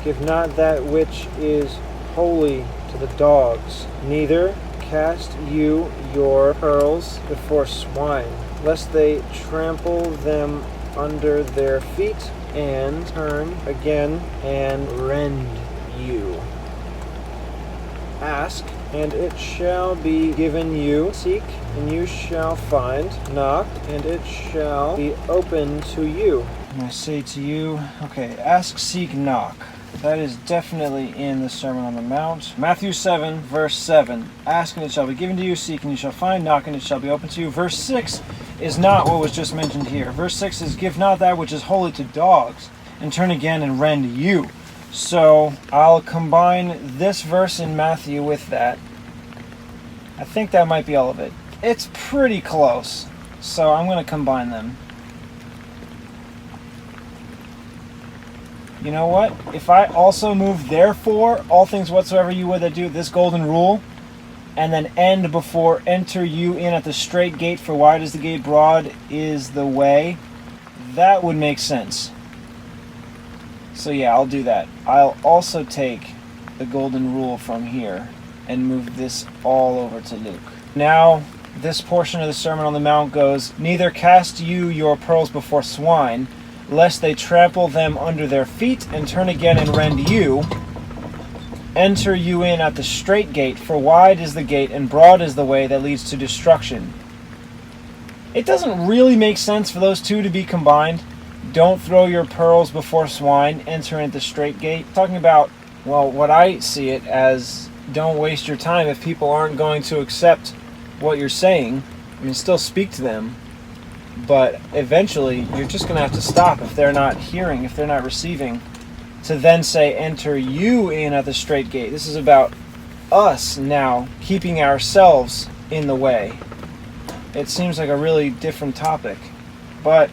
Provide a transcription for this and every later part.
Give not that which is holy to the dogs, neither cast you your pearls before swine, lest they trample them under their feet, and turn again and rend you. Ask, and it shall be given you. Seek, and you shall find. Knock, and it shall be opened to you. And I say to you, okay, ask, seek, knock. That is definitely in the Sermon on the Mount. Matthew 7, verse 7. Ask, and it shall be given to you. Seek, and you shall find. Knock, and it shall be opened to you. Verse 6 is not what was just mentioned here. Verse 6 is, give not that which is holy to dogs, and turn again and rend you. So I'll combine this verse in Matthew with that. I think that might be all of it. It's pretty close, so I'm going to combine them. You know what? If I also move therefore, all things whatsoever you would that do this golden rule, and then end before enter you in at the straight gate, for wide is the gate, broad is the way, that would make sense. So yeah, I'll do that. I'll also take the golden rule from here and move this all over to Luke. Now, this portion of the Sermon on the Mount goes, neither cast you your pearls before swine, lest they trample them under their feet and turn again and rend you. Enter you in at the straight gate, for wide is the gate and broad is the way that leads to destruction. It doesn't really make sense for those two to be combined. Don't throw your pearls before swine, enter in at the straight gate. Talking about, well, what I see it as, don't waste your time if people aren't going to accept what you're saying. I mean, still speak to them, but eventually you're just going to have to stop if they're not hearing, if they're not receiving, to then say, enter you in at the straight gate. This is about us now keeping ourselves in the way. It seems like a really different topic, but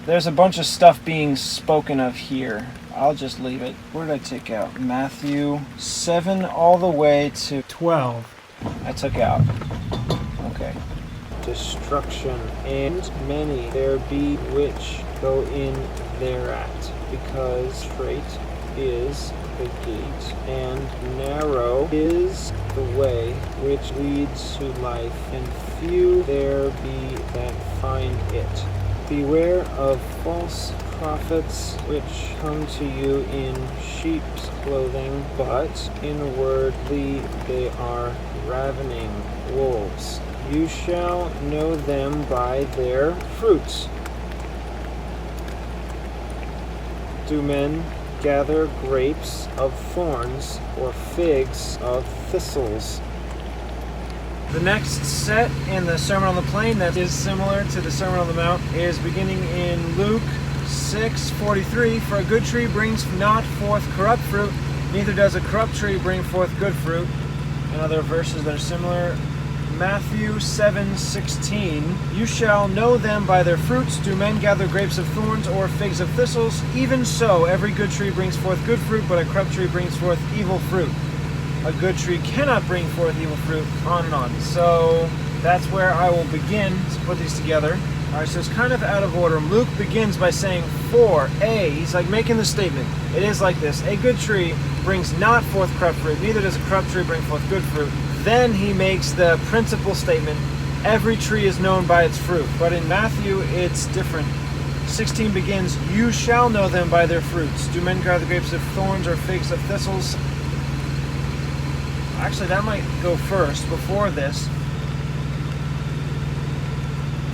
there's a bunch of stuff being spoken of here. I'll just leave it. Where did I take out? Matthew 7 all the way to 12. I took out. Okay. Destruction, and many there be which go in thereat, because strait is the gate, and narrow is the way which leads to life, and few there be that find it. Beware of false prophets which come to you in sheep's clothing, but inwardly they are ravening wolves. You shall know them by their fruits. Do men gather grapes of thorns, or figs of thistles? The next set in the Sermon on the Plain that is similar to the Sermon on the Mount is beginning in Luke 6:43. For a good tree brings not forth corrupt fruit, neither does a corrupt tree bring forth good fruit. And other verses that are similar. Matthew 7:16. You shall know them by their fruits. Do men gather grapes of thorns or figs of thistles? Even so, every good tree brings forth good fruit, but a corrupt tree brings forth evil fruit. A good tree cannot bring forth evil fruit, on and on. So that's where I will begin to put these together. Alright, so it's kind of out of order. Luke begins by saying, he's like making the statement. It is like this: a good tree brings not forth corrupt fruit, neither does a corrupt tree bring forth good fruit. Then he makes the principal statement, every tree is known by its fruit. But in Matthew, it's different. 16 begins, you shall know them by their fruits. Do men gather grapes of thorns or figs of thistles? Actually, that might go first, before this.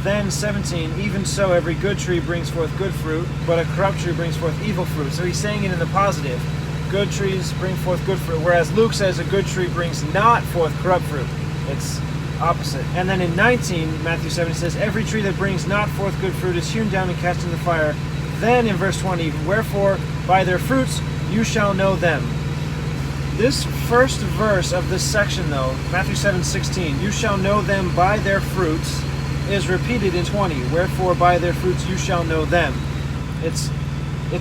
Then 17, even so every good tree brings forth good fruit, but a corrupt tree brings forth evil fruit. So he's saying it in the positive. Good trees bring forth good fruit, whereas Luke says a good tree brings not forth corrupt fruit. It's opposite. And then in 19, Matthew 7, it says, every tree that brings not forth good fruit is hewn down and cast into the fire. Then in verse 20, wherefore by their fruits you shall know them. This first verse of this section, though, Matthew 7:16, you shall know them by their fruits, is repeated in 20. Wherefore by their fruits you shall know them. It's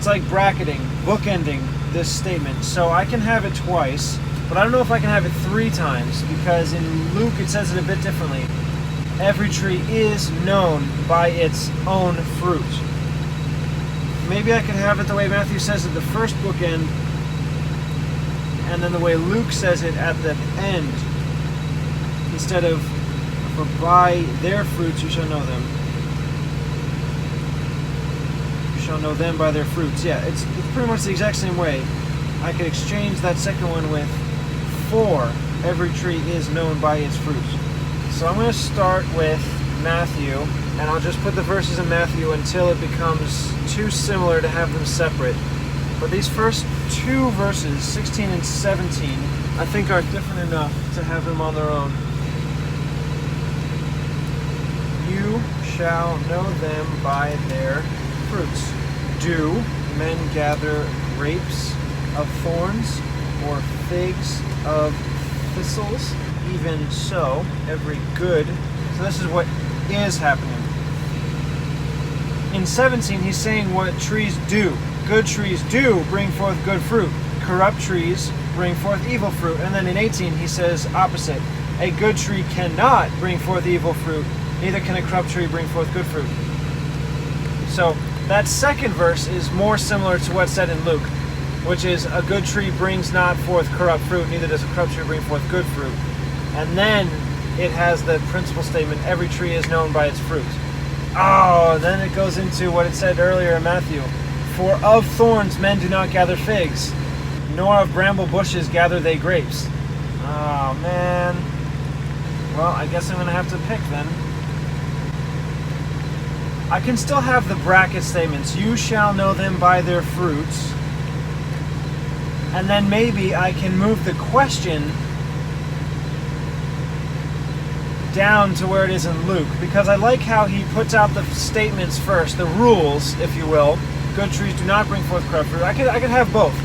like bracketing, bookending this statement. So I can have it twice, but I don't know if I can have it 3 times, because in Luke it says it a bit differently. Every tree is known by its own fruit. Maybe I can have it the way Matthew says it, the first bookend, and then the way Luke says it at the end, instead of, for by their fruits you shall know them. You shall know them by their fruits. Yeah, it's pretty much the exact same way. I could exchange that second one with, for every tree is known by its fruits. So I'm going to start with Matthew, and I'll just put the verses in Matthew until it becomes too similar to have them separate. But these first two verses, 16 and 17, I think are different enough to have them on their own. You shall know them by their fruits. Do men gather grapes of thorns or figs of thistles? Even so, every good. So this is what is happening. In 17, he's saying what trees do. Good trees do bring forth good fruit. Corrupt trees bring forth evil fruit. And then in 18, he says opposite. A good tree cannot bring forth evil fruit. Neither can a corrupt tree bring forth good fruit. So that second verse is more similar to what's said in Luke, which is a good tree brings not forth corrupt fruit, neither does a corrupt tree bring forth good fruit. And then it has the principal statement, every tree is known by its fruit. Oh, then it goes into what it said earlier in Matthew. For of thorns men do not gather figs, nor of bramble bushes gather they grapes. Oh, man. Well, I guess I'm going to have to pick then. I can still have the bracket statements. You shall know them by their fruits. And then maybe I can move the question down to where it is in Luke, because I like how he puts out the statements first, the rules, if you will. Good trees do not bring forth corrupt fruit. I could have both.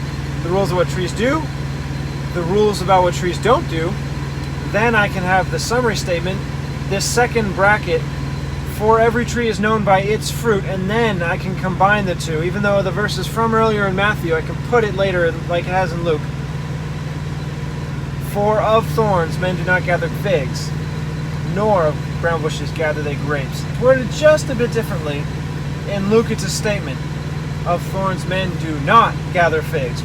The rules of what trees do, the rules about what trees don't do. Then I can have the summary statement, this second bracket, for every tree is known by its fruit, and then I can combine the two. Even though the verse is from earlier in Matthew, I can put it later like it has in Luke. For of thorns men do not gather figs, nor of brown bushes gather they grapes. It's worded just a bit differently. In Luke it's a statement. Of thorns men do not gather figs.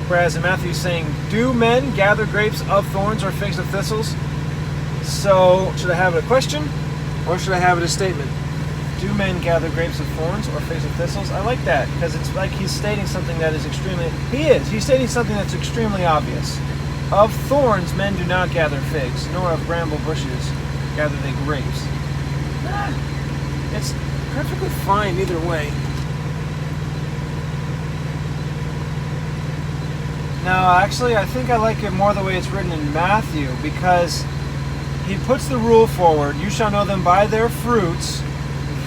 Whereas in Matthew he's saying, do men gather grapes of thorns or figs of thistles? So, should I have it a question? Or should I have it a statement? Do men gather grapes of thorns or figs of thistles? I like that, because it's like he's stating something that is extremely... He's stating something that's extremely obvious. Of thorns men do not gather figs, nor of bramble bushes gather they grapes. It's perfectly fine either way. No, actually, I think I like it more the way it's written in Matthew, because he puts the rule forward, you shall know them by their fruits.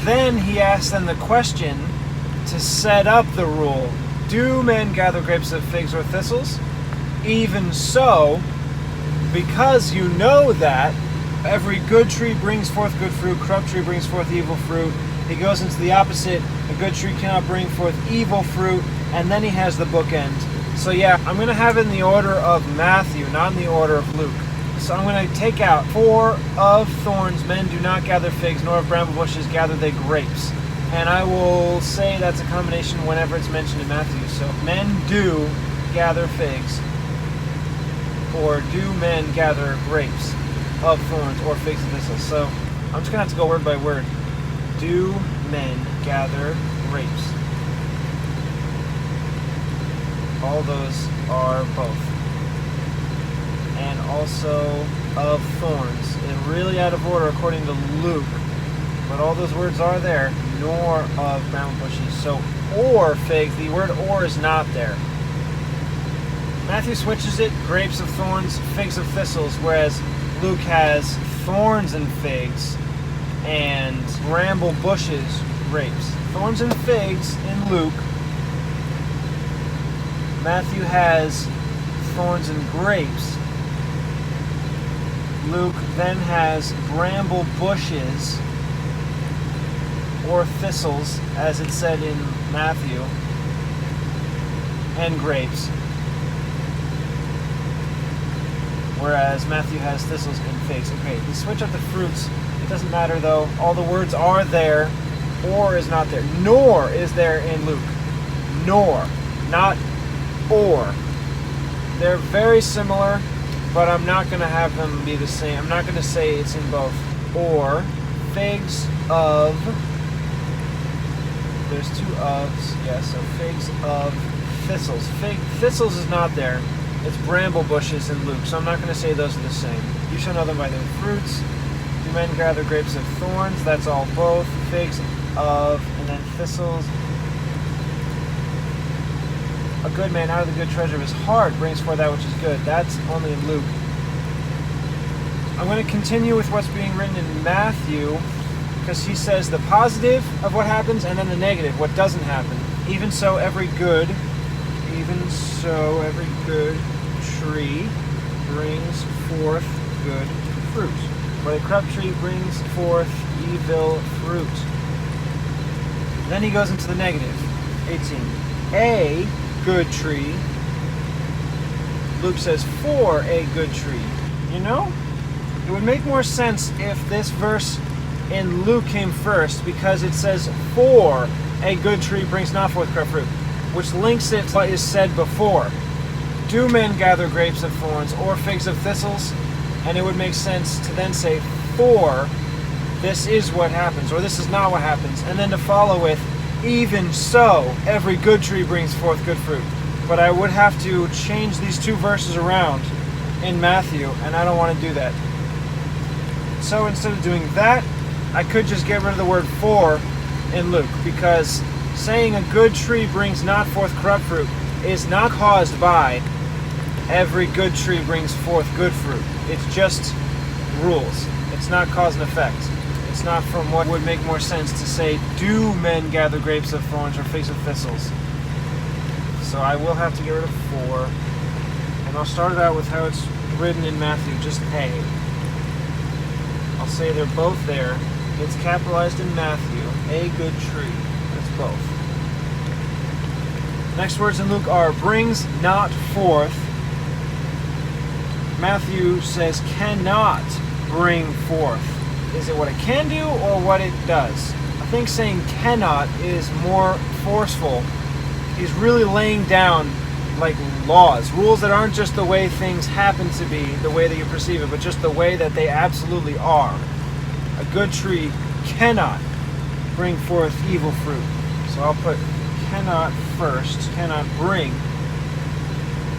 Then he asks them the question to set up the rule. Do men gather grapes of figs or thistles? Even so, because you know that, every good tree brings forth good fruit, corrupt tree brings forth evil fruit. He goes into the opposite, a good tree cannot bring forth evil fruit, and then he has the bookend. So yeah, I'm going to have it in the order of Matthew, not in the order of Luke. So I'm going to take out, for of thorns men do not gather figs, nor of bramble bushes gather they grapes. And I will say that's a combination whenever it's mentioned in Matthew. So men do gather figs, or do men gather grapes of thorns or figs and thistles. So I'm just going to have to go word by word. Do men gather grapes? All those are both. And also of thorns. And really out of order according to Luke. But all those words are there. Nor of bramble bushes. So, or figs. The word or is not there. Matthew switches it. Grapes of thorns, figs of thistles. Whereas Luke has thorns and figs and bramble bushes, grapes. Thorns and figs in Luke. Matthew has thorns and grapes. Luke then has bramble bushes or thistles, as it said in Matthew, and grapes. Whereas Matthew has thistles and figs. Okay, we switch up the fruits. It doesn't matter though. All the words are there. Or is not there. Nor is there in Luke. Nor. Not or. They're very similar, but I'm not going to have them be the same. I'm not going to say it's in both. Or figs of, there's two ofs, yeah, so figs of thistles. Thistles is not there. It's bramble bushes in Luke, so I'm not going to say those are the same. You shall know them by their fruits. Do men gather grapes of thorns? That's all both. Figs of, and then thistles. A good man out of the good treasure of his heart brings forth that which is good. That's only in Luke. I'm going to continue with what's being written in Matthew, because he says the positive of what happens and then the negative, what doesn't happen. Even so, every good tree brings forth good fruit, but a corrupt tree brings forth evil fruit. Then he goes into the negative. 18. A good tree, Luke says, for a good tree. You know, it would make more sense if this verse in Luke came first, because it says, for a good tree brings not forth corrupt fruit, which links it to what is said before. Do men gather grapes of thorns or figs of thistles? And it would make sense to then say, for this is what happens, or this is not what happens, and then to follow with, even so, every good tree brings forth good fruit. But I would have to change these two verses around in Matthew, and I don't want to do that. So instead of doing that, I could just get rid of the word for in Luke, because saying a good tree brings not forth corrupt fruit is not caused by every good tree brings forth good fruit. It's just rules. It's not cause and effect. It's not from what would make more sense to say, do men gather grapes of thorns or figs of thistles? So I will have to get rid of for, and I'll start it out with how it's written in Matthew, just A. I'll say they're both there. It's capitalized in Matthew, a good tree. That's both. Next words in Luke are brings not forth. Matthew says cannot bring forth. Is it what it can do or what it does? I think saying cannot is more forceful. He's really laying down like laws, rules that aren't just the way things happen to be, the way that you perceive it, but just the way that they absolutely are. A good tree cannot bring forth evil fruit. So I'll put cannot first, cannot bring.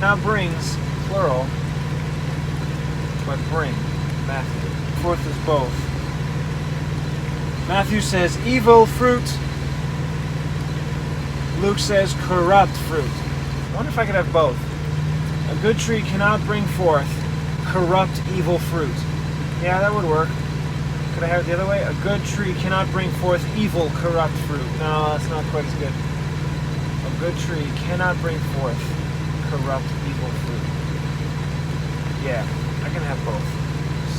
Now brings, plural, but bring, Matthew. Forth is both. Matthew says evil fruit. Luke says corrupt fruit. I wonder if I could have both. A good tree cannot bring forth corrupt evil fruit. Yeah, that would work. Could I have it the other way? A good tree cannot bring forth evil corrupt fruit. No, that's not quite as good. A good tree cannot bring forth corrupt evil fruit. Yeah, I can have both.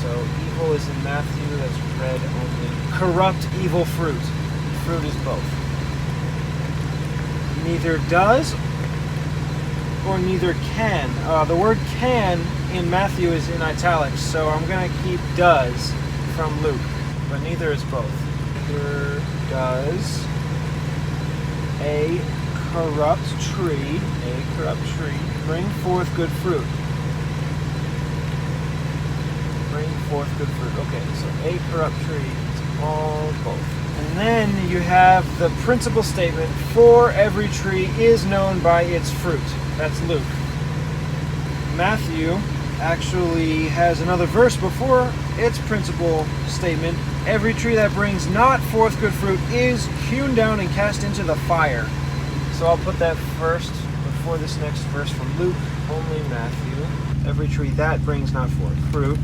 So evil is in Matthew, that's red only. Corrupt evil fruit. Fruit is both. Neither does or neither can. The word can in Matthew is in italics, so I'm going to keep does from Luke, but neither is both. Neither does a corrupt tree bring forth good fruit. Bring forth good fruit. Okay, so a corrupt tree, it's all both. And then you have the principal statement, for every tree is known by its fruit. That's Luke. Matthew actually has another verse before its principal statement. Every tree that brings not forth good fruit is hewn down and cast into the fire. So I'll put that first before this next verse from Luke, only Matthew. Every tree that brings not forth fruit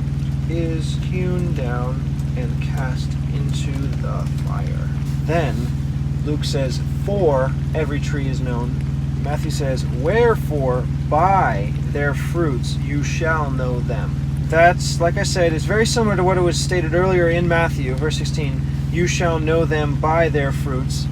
is hewn down and cast into the fire. Then Luke says, for every tree is known. Matthew says, wherefore by their fruits you shall know them. That's, like I said, it's very similar to what it was stated earlier in Matthew, verse 16. You shall know them by their fruits,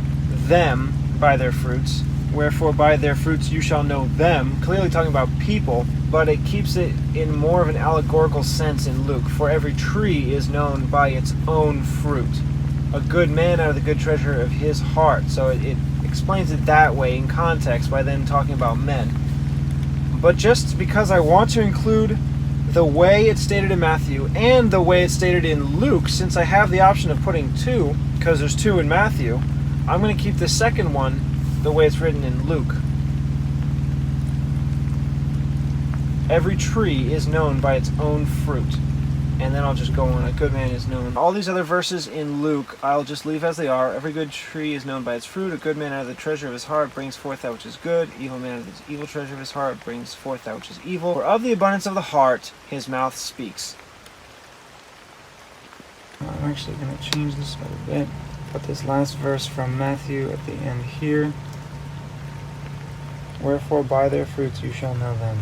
them by their fruits. Wherefore by their fruits you shall know them. Clearly talking about people, but it keeps it in more of an allegorical sense in Luke. For every tree is known by its own fruit. A good man out of the good treasure of his heart. So it explains it that way in context by then talking about men. But just because I want to include the way it's stated in Matthew and the way it's stated in Luke, since I have the option of putting 2, because there's 2 in Matthew, I'm going to keep the second one the way it's written in Luke. Every tree is known by its own fruit. And then I'll just go on. A good man is known. All these other verses in Luke, I'll just leave as they are. Every good tree is known by its fruit. A good man out of the treasure of his heart brings forth that which is good. Evil man out of the evil treasure of his heart brings forth that which is evil. For of the abundance of the heart, his mouth speaks. I'm actually going to change this a bit. Put this last verse from Matthew at the end here. Wherefore by their fruits you shall know them.